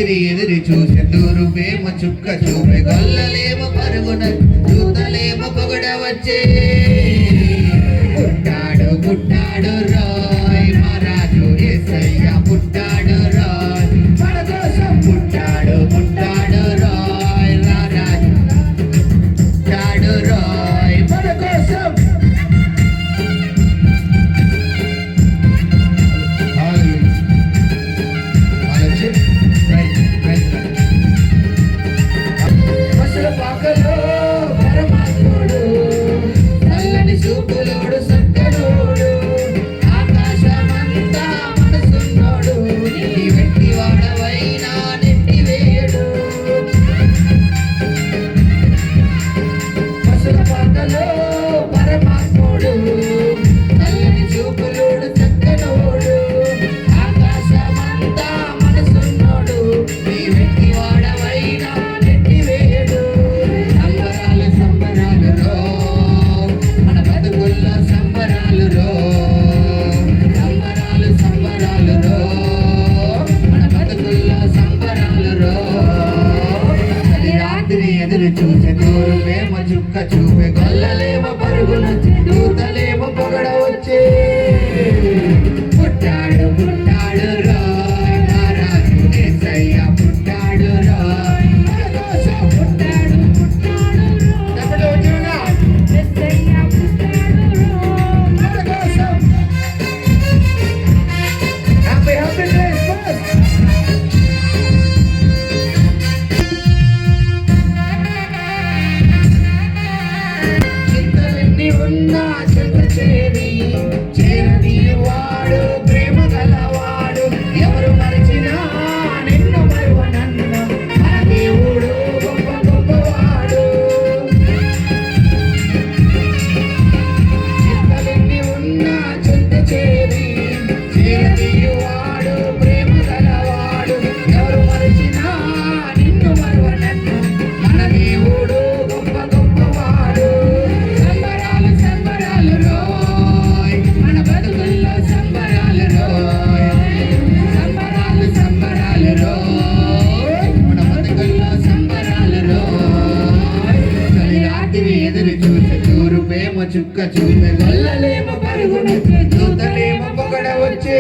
రాత్రి ఎదురు చూసే తూరు ప్రేమ చుక్క చూపే గొల్లలేమో పరుగున చూతలేమో పొగడ వచ్చే పుట్టాడు పుట్టాడు రాయ్ మహారాజు యేసయ్య పుట్టాడు రాయ్ మన కోసం పుట్టాడు పుట్టాడు రాయ్ రారాజు పుట్టాడు రాయ్ మన కోసం ఎదురు చూసే తోరు ప్రేమ చుక్క చూపే గొల్లలేమో పరుగున దూతలేమో పొగడ వచ్చే పుట్టాడు పుట్టాడు రాయ్ మహారాజు యేసయ్య పుట్టాడు రాయ్ మన కోసం పుట్టాడు పుట్టాడు యేసయ్య పుట్టాడు మన కోసం హ్యాపీ హ్యాపీ క్రిస్మస్ ఉన్నా చెంత చేరని వాడు ప్రేమ గలవాడు ఎవరు మరచినా నిన్ను మరువనన్న మన దేవుడు గొప్ప గొప్పవాడు చింతలెన్ని ఉన్నా చెంత చేరని వాడు ప్రేమ గలవాడు ఎవరు మరచినా నిన్ను మరువనన్న మన దేవుడు గొప్ప గొప్పవాడు ఎదురు చూసే తూరు ప్రేమ చుక్క చూపే గొల్లలేమో పరుగున దూతలేమో పొగడ వచ్చే